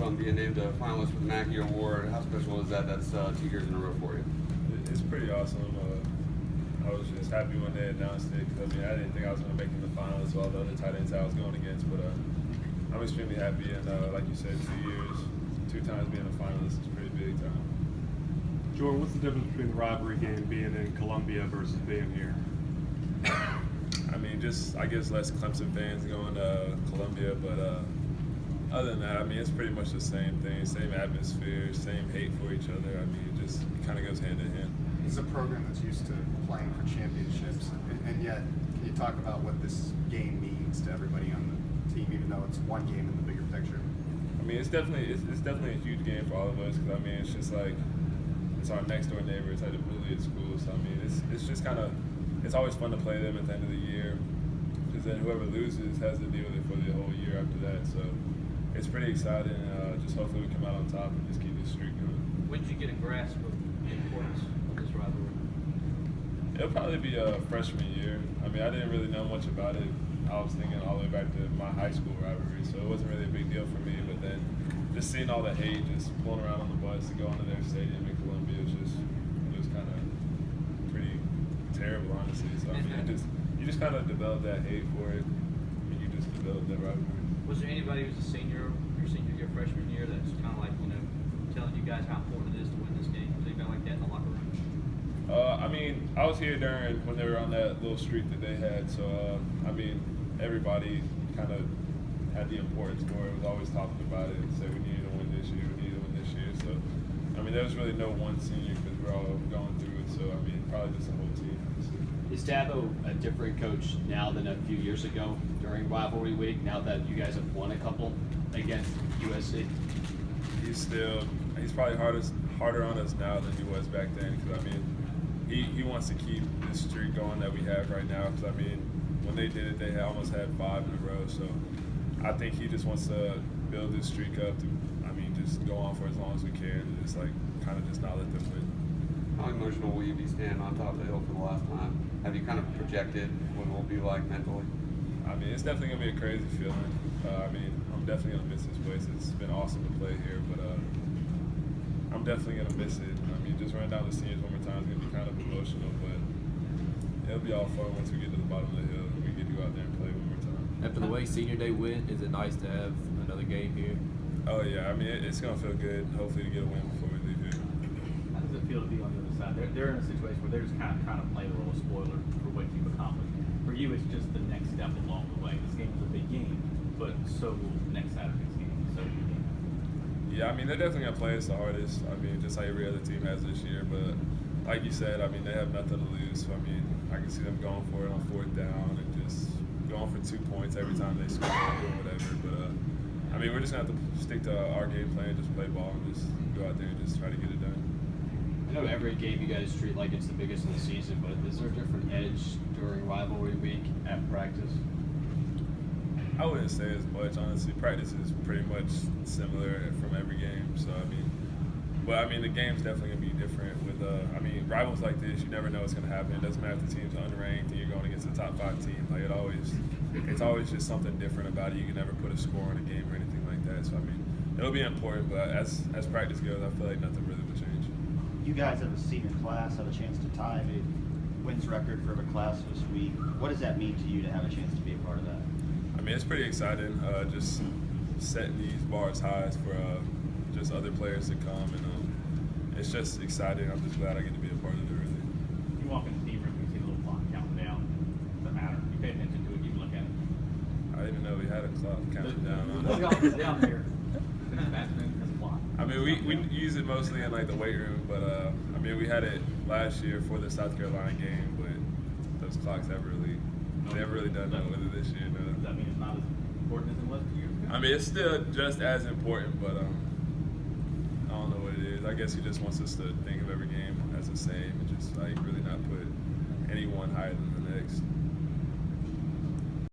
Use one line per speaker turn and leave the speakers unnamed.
on being named a finalist for the Mackey Award. How special is that? That's 2 years in a row for you.
It's pretty awesome. I was just happy when they announced it because I didn't think I was going to make it in the finals with all the other tight ends I was going against. But I'm extremely happy, and like you said, 2 years, 2 times being a finalist is pretty big time.
Jordan, what's the difference between the rivalry game being in Columbia versus being here?
I guess less Clemson fans going to Columbia, but other than that, it's pretty much the same thing, same atmosphere, same hate for each other. It just kind of goes hand in hand.
It's a program that's used to playing for championships, and yet, can you talk about what this game means to everybody on the team, even though it's one game in the bigger picture?
It's definitely a huge game for all of us because it's just like it's our next door neighbor. It's at the Blue League school, so it's just kind of it's always fun to play them at the end of the year because then whoever loses has to deal with it for the whole year after that. So it's pretty exciting. Just hopefully we come out on top and just keep this streak going.
When did you get a grasp of the importance of this rivalry?
It'll probably be a freshman year. I didn't really know much about it. I was thinking all the way back to my high school rivalry, so it wasn't really a big deal for me. But then just seeing all the hate, just pulling around on the bus to go into their stadium in Columbia, it was kind of pretty terrible, honestly. So you just kind of develop that hate for it, and you just develop that rivalry.
Was there anybody who was a senior, your senior year, freshman year, that's kind of like telling you guys how important it is to win this game? Was anybody like that in the locker room?
I was here during when they were on that little streak that they had, so everybody kind of had the importance for it. Was always talking about it and said we need to win this year, we need to win this year. So there was really no one senior because we're all going through it. So probably just the whole team.
Is Dabo a different coach now than a few years ago during rivalry week? Now that you guys have won a couple against USC,
he's probably harder on us now than he was back then because he wants to keep this streak going that we have right now because when they did it, they almost had 5 in a row. So I think he just wants to build this streak up to, just go on for as long as we can and just kind of just not let them win.
How emotional will you be standing on top of the hill for the last time? Have you kind of projected what it will be like mentally?
It's definitely going to be a crazy feeling. I'm definitely going to miss this place. It's been awesome to play here, but I'm definitely going to miss it. Just running down the scenes one more time is going to be kind of emotional, but it'll be all fun once we get to the bottom of the hill and we get to go out there and play one more time.
After the way Senior Day went, is it nice to have another game here?
Oh yeah, it's going to feel good. Hopefully to get a win before we leave here.
How does it feel to be on the other side? They're in a situation where they're just kind of trying to play the role of spoiler for what you've accomplished. For you, it's just the next step along the way. This game is a big game, but so will next Saturday's game. So
yeah, they're definitely going to play us the hardest. Just like every other team has this year. But like you said, they have nothing to lose. So, I can see them going for it on 4th down and just going for 2 points every time they score or whatever. But we're just going to have to stick to our game plan, just play ball and just go out there and just try to get it done.
I know every game you guys treat like it's the biggest in the season, but is there a different edge during rivalry week at practice?
I wouldn't say as much, honestly. Practice is pretty much similar from every game. So, but the game's definitely going to be different with, rivals like this, you never know what's going to happen. It doesn't matter if the team's unranked and you're going against a top 5 team. It's always just something different about it. You can never put a score on a game or anything like that. So, it'll be important, but as practice goes, I feel like nothing really will change.
You guys have a senior class, have a chance to tie the wins record for a class this week. What does that mean to you to have a chance to be a part of that?
It's pretty exciting, just setting these bars high for just other players to come, and it's just exciting. I'm just glad I get to be a part of it, really.
you walk in the team room, you see the little clock counting down. Doesn't matter. You pay attention to it. You can look at it.
I didn't know we had a clock counting down.
It's down here. In the bathroom, there's a clock.
We use it mostly in the weight room, but we had it last year for the South Carolina game, but those clocks never really done that with it this year. No.
Does that mean it's not as important as it was 2 years ago?
It's still just as important, but I don't know what it is. I guess he just wants us to think of every game as the same and just really not put any one higher than the next.